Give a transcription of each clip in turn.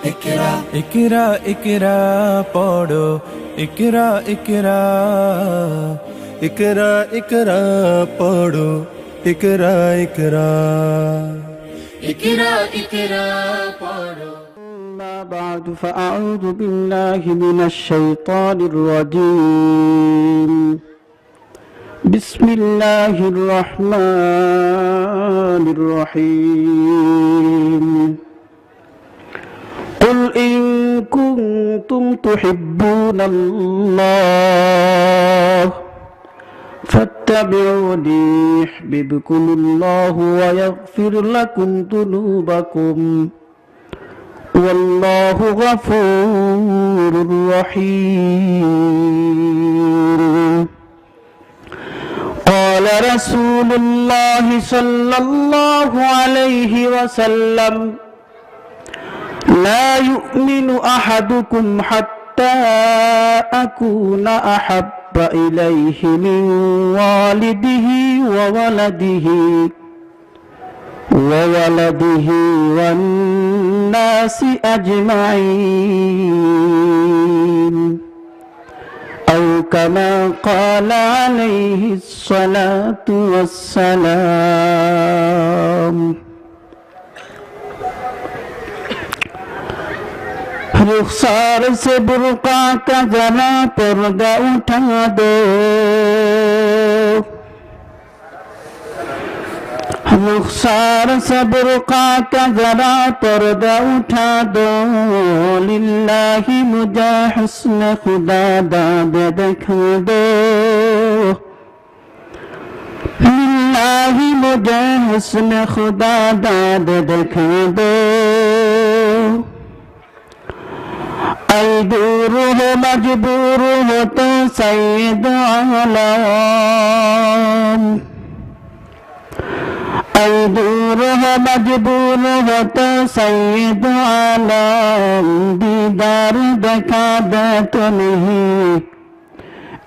इकरा इकरा इकरा पढ़ो इकरा इकरा इकरा इकरा पढ़ो इकरा इकरा इकरा इकरा पढ़ो। أما بعد فأعوذ بالله من الشيطان الرجيم. بسم الله الرحمن الرحيم. قل إن كنتم تحبون الله فاتبعوني يحببكم الله ويغفر لكم ذنوبكم والله غفور رحيم. قال رسول الله صلى الله عليه وسلم لا يؤمن أحدكم حتى أكون أحب إليه من والده وولده والناس أجمعين أو كما قال عليه الصلاة والسلام. रुखसार से बुर्का का जरा पर्दा उठा दो, रुखसार से बुर्का का जरा पर्दा उठा दो, लिल्लाही मुझे हुस्न खुदा दाद दिखा दो, लिल्लाही मुझे हुस्न खुदा दाद दिखा दो। ऐ दूर हो मजबूर हो तो सैयद आलम, ऐ दूर हो मजबूर हो तो सैयद आलम, दीदार देखा दे तो नहीं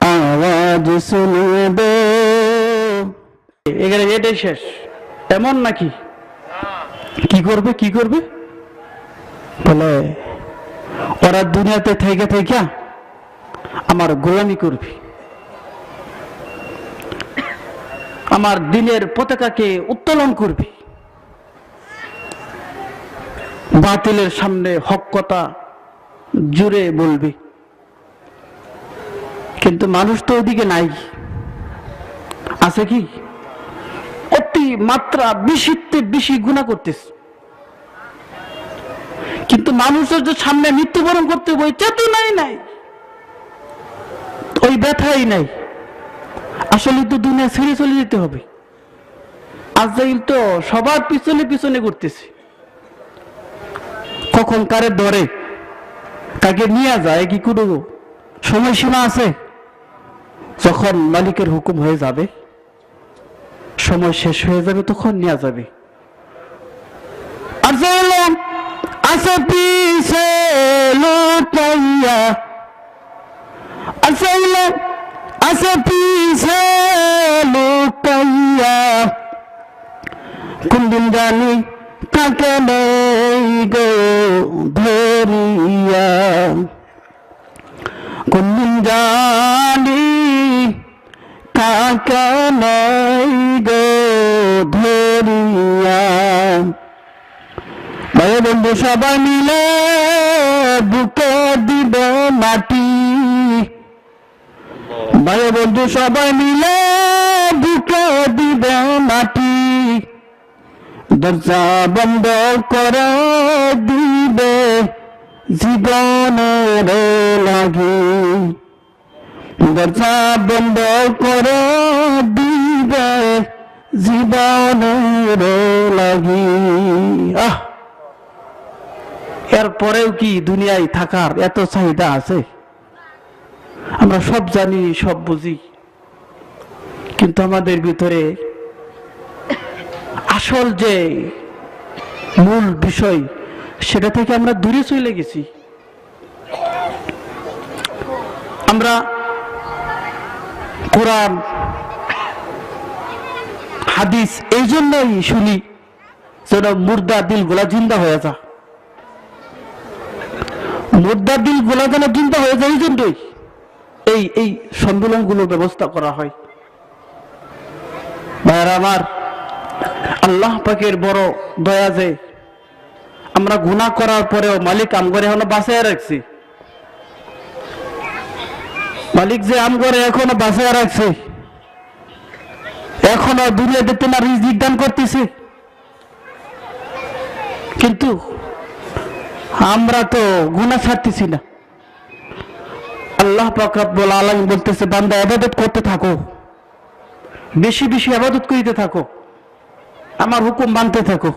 आवाज सुने दो। এখানে এটাই শেষ এমন নাকি? কি করবে বলে ওরা দুনিয়াতে থেকে থেকে আমার গোলামি করবে, আমার দিনের পতাকাকে উত্তোলন করবে, বাতিলের সামনে হক কথা জুড়ে বলবে। কিন্তু মানুষ তো ওইদিকে নাই, আছে কি? অতি মাত্রা বেশিতে বেশি গুনাহ করতেছে, কিন্তু মানুষের যে সামনে মৃত্যুবরণ করতে হবে চেতনাই নাই, ওই ব্যথাই নাই। আসলে তো দুনিয়া ছেড়ে চলে যেতে হবে। আজরাইল তো সবার পিছনে পিছনে ঘুরতেছে, কখন কারে ধরে কাকে নিয়ে যায় কি কোনো সময়সীমা আছে? যখন মালিকের হুকুম হয়ে যাবে, সময় শেষ হয়ে যাবে, তখন নিয়ে যাবে। আজরাইল আশা পিছে লুটাইয়া, আশা পিছে লুটাইয়া, কোনদিন জানি কাকে নেই গো ধরিয়া, কোনদিন জানি কাকে নেই গো ধরিয়া। ভাই বন্ধু সবাই মিলে বুকে দিবে মাটি, ভাই বন্ধু সবাই মিলে বুকে দিবে মাটি, দরজা বন্ধ করে দিবে জীবনের লাগি, দরজা বন্ধ করে দিবে জীবনের লাগি। এরপরেও কি দুনিয়ায় থাকার এত চাহিদা আছে? আমরা সব জানি, সব বুঝি, কিন্তু আমাদের ভিতরে আসল যে মূল বিষয় সেটা থেকে আমরা দূরে চলে গেছি। আমরা কোরআন হাদিস এই জন্যই শুনি যেন মুর্দা দিলগুলা জিন্দা হয়ে যা। মুদ্রার দিল গুলা যেন চিন্তা হয়ে যায়, এই জন্যই এই সম্মেলনগুলো ব্যবস্থা করা হয়। ভাইরা আমার, আল্লাহ পাকের বড় দয়া যে আমরা গুনাহ করার পরেও মালিক আমগরে এখনো বাঁচায় রাখছি। মালিক যে আমগরে এখনো বাঁচায় রাখছে, এখনো দুনিয়াতে তোমার রিজিক দান করতেছে। কিন্তু আমরা তো গুনাহ ছাড়তেছি না। আল্লাহ পাক রব্বুল আলামিন বলতেছে, বান্দা ইবাদত করতে থাকো, বেশি বেশি ইবাদত করিতে থাকো, আমার হুকুম মানতে থাকো।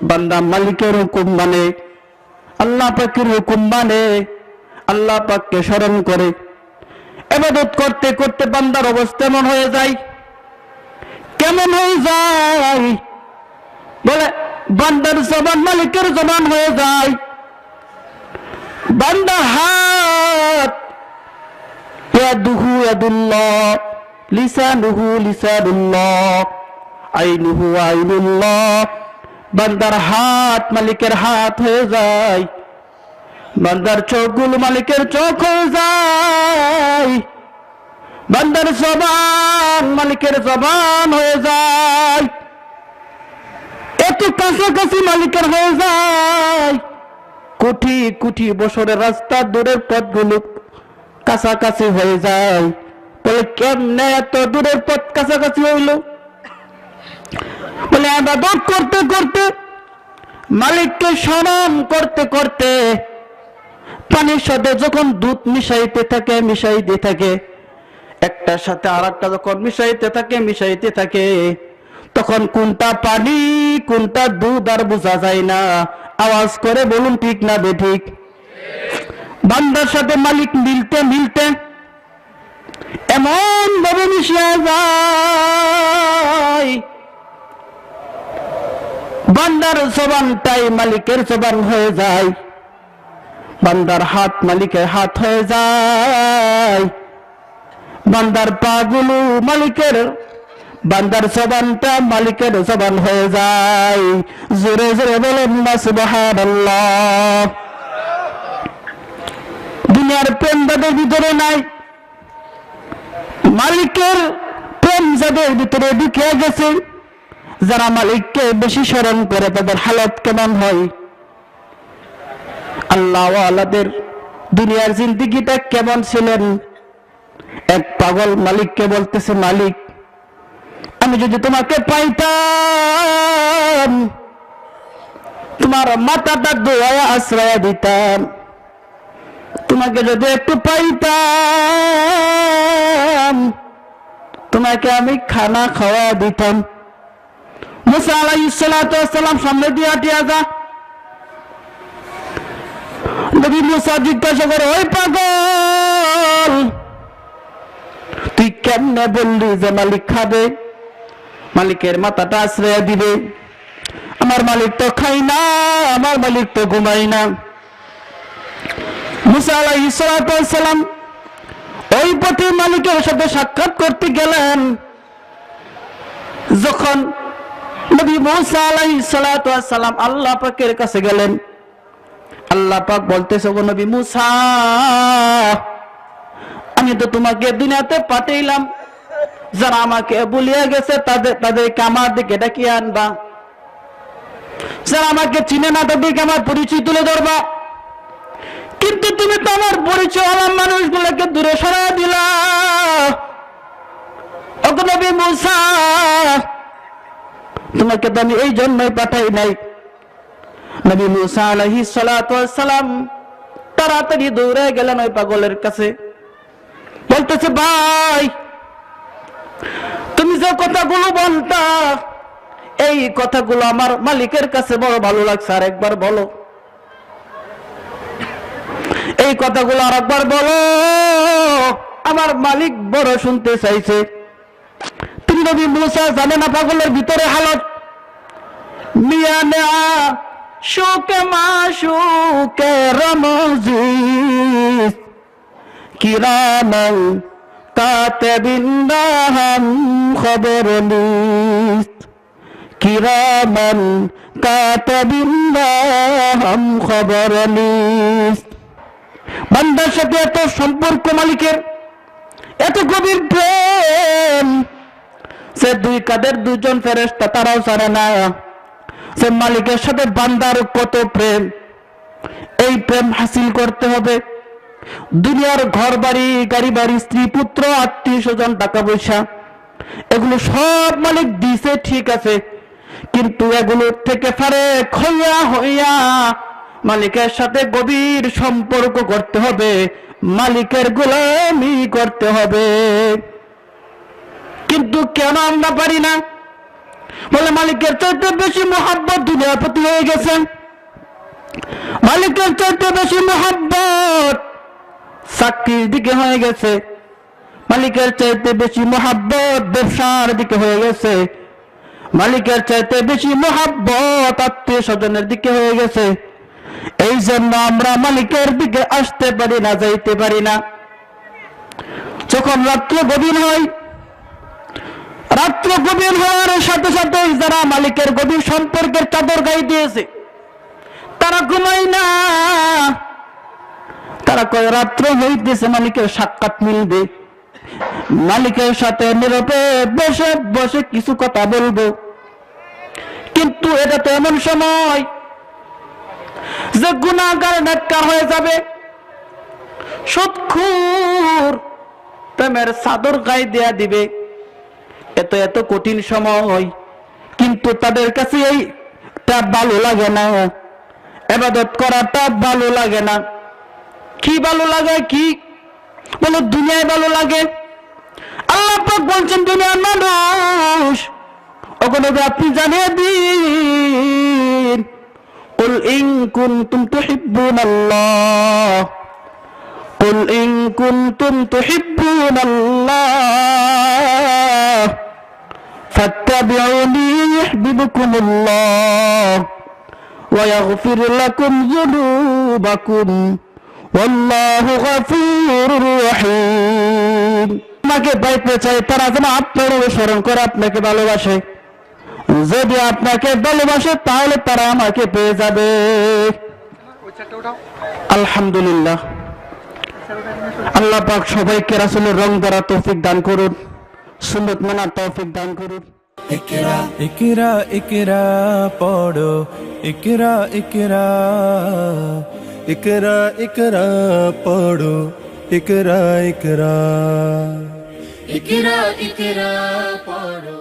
বান্দা মালিকের হুকুম মানে, আল্লাহ পাকের হুকুম মানে, আল্লাহ পাককে স্মরণ করে ইবাদত করতে করতে বান্দার অবস্থা এমন হয়ে যায়, কেমন হয়ে যায় বলে, বান্দার জবান মালিকের জবান হয়ে যায়। বান্দার হাত ইয়াদুহু ইয়াদুল্লাহ, লিসানুহু লিসানুল্লাহ, আইনুহু আইনুল্লাহ। বান্দার হাত মালিকের হাত হয়ে যায়, বান্দার চোখগুলো মালিকের চোখ হয়ে যায়, বান্দার জবান মালিকের জবান হয়ে যায়। এত কাছাকাছি মালিকের হয়ে যায়, কোটি কোটি বছরের রাস্তা দূরের পথগুলো কাছাকাছি হয়ে যায়। বলে কেমনে এত দূরের পথ কাছাকাছি হইল? বলে ইবাদত করতে করতে, মালিককে স্মরণ করতে করতে, পানির সাথে যখন দুধ মিশাইতে থাকে, একটার সাথে আর একটা যখন মিশাইতে থাকে, তখন কোনটা পানি কোনটা দুধ আর বোঝা যায় না। আওয়াজ করে বলুন ঠিক না বেঠিক? বান্দার সাথে মালিক মিলতে মিলতে এমন ভাবে মিশিয়ে যায়, বান্দার জবানটাই মালিকের জবান হয়ে যায়, বান্দার হাত মালিকের হাত হয়ে যায়, বান্দার পাগুলো মালিকের, বান্দার জবানটা মালিকের জবান হয়ে যায়। জোরে জোরে বলেন না সুবহানাল্লাহ। দুনিয়ার প্রেম যাদের ভিতরে নাই, মালিকের প্রেম যাদের ভিতরে ঢুকে গেছে, যারা মালিককে বেশি স্মরণ করে, তাদের হালত কেমন হয়? আল্লাহ ওয়ালাদের দুনিয়ার জিন্দেগিটা কেমন ছিলেন? এক পাগল মালিককে বলতেছে, মালিক আমি যদি তোমাকে পাইতাম, তোমার মাথাটা দোয়া আশ্রয় দিতাম, তোমাকে যদি একটু পাইতাম, তোমাকে আমি খানা খাওয়া দিতাম। মুসা আলাইহিস সালাতু ওয়াস সালাম সামনে দিয়ে হাঁটিয়া যা। নবী মুসা জিজ্ঞাসা করে, ওই পাগল, তুই কেমনে বললি যে মালিক খাবে, মালিকের মাথাটা আশ্রয় দিবে? আমার মালিক তো খাই না, আমার মালিক তো ঘুমাই না। মুসা আলাইহিস সালাতু ওয়াস সালাম ওই পথে মালিকের সাথে সাক্ষাৎ করতে গেলেন। যখন নবী মুসা আলাইহিস সালাতু ওয়াস সালাম আল্লাহ পাকের কাছে গেলেন, আল্লাহ পাক বলতেছে, ও নবী মুসা, আমি তো তোমাকে দুনিয়াতে পাঠাইলাম, যারা আমাকে ভুলিয়ে গেছে তাদেরকে আমার দিকে ডাকিয়ে আনবা, যারা আমাকে চিনে না তাদেরকে আমার পরিচয় তুলে ধরবা। কিন্তু তুমি তো আমার পরিচয় আমার মানুষগুলোকে দূরে সরাই দিলা। ও নবী মুসা, তোমাকে তো আমি এই জন্যই পাঠাই নাই। নবী মুসা আলাইহিস সালাতু ওয়াস সালাম তাড়াতাড়ি দৌড়ে গেলেন ওই পাগলের কাছে, বলতেছে, ভাই তুমি যে কথাগুলো বলতা, এই কথাগুলো আমার মালিকের কাছে বড় ভালো লাগছে, আর একবার বলো, এই কথাগুলো আর একবার বলো, আমার মালিক বড় শুনতে চাইছে। তুমি নবী মুসা জানে না পাগলের ভিতরে হালত, মিয়া নেয়া শোকে মাশুকে রমজিস কিরামান কাতিবিনা হাম খবর নিস, কিরামান কাতিবিনা হাম খবর নিস। বান্দার সাথে এত সম্পর্ক মালিকের, এত গভীর প্রেম, সে দুই কাদের দুজন ফেরেশতা তারাও জানে না সে মালিকের সাথে বান্দার কত প্রেম। এই প্রেম হাসিল করতে হবে। দুনিয়ার ঘর বাড়ি, গাড়ি বাড়ি, স্ত্রী পুত্র, আত্মীয় স্বজন, টাকা পয়সা, এগুলো সব মালিক দিছে ঠিক আছে, কিন্তু এগুলোর থেকে ফারেক হইয়া হইয়া মালিকের সাথে গভীর সম্পর্ক করতে হবে, মালিকের গোলামি করতে হবে। কিন্তু কেন আমরা পারি না? বলে মালিকের চাইতে বেশি মোহাব্বত দুনিয়ার প্রতি হয়ে গেছে, মালিকের চাইতে বেশি মোহাব্বত চাকরির দিকে হয়ে গেছে, মালিকের চাইতে বেশি মোহাব্বত ব্যবসার দিকে হয়ে গেছে, মালিকের চাইতে বেশি মোহাব্বত আত্মীয় স্বজনের দিকে হয়ে গেছে। এই জন্য আমরা মালিকের দিকে আসতে পারি না, যাইতে পারি না। যখন রাত্র গভীর হয়, রাত্র গভীর হওয়ার সাথে সাথে যারা মালিকের গভীর সম্পর্কের চাদর গায়ে দিয়েছে তারা ঘুমায় না। তারা কয় রাত্র হইতেছে, মালিকের সাক্ষাৎ মিলবে, মালিকের সাথে নীরবে বসে বসে কিছু কথা বলবো। কিন্তু এটা তো এমন সময় যে গুনাহগার নেককার হয়ে যাবে, সুদখোর প্রেমের চাদর গায়ে দেয়া দিবে। এত এত কঠিন সময়, কিন্তু তাদের কাছে এইটা ভালো লাগে না, ইবাদত করাটা ভালো লাগে না। কি ভালো লাগে? কি বলে দুনিয়ায় ভালো লাগে। আল্লাহ পাক বলছেন দুনিয়ার মানুষ, ওখানে আপনি জানিয়ে দিন, কুল ইন কুনতুম তুহিব্বুনাল্লাহ, কুল ইন কুনতুম তুহিব্বুনাল্লাহ ফাত্তাবিউনি ইউহিব্বুকুমুল্লাহ ওয়া ইয়াগফির লাকুম যুনুবাকুম ওয়াল্লাহু গফুরুর রহিম। আমাকে পাইতে চাই তারা যেন আপনার অনুসরণ করে আপনাকে ভালোবাসে। যদি আপনাকে ভালোবাসে তাহলে তারা আমাকে পেয়ে যাবে। আলহামদুলিল্লাহ, আল্লাহ পাক সবাইকে রাসূলের রং ধরা তৌফিক দান করুন, সুন্নাত মানার তৌফিক দান করুন। ইকরা ইকরা ইকরা পড়ো, ইকরা ইকরা ইকরা ইকরা পড়ো, ইকরা ইকরা ইকরা ইকরা পড়ো।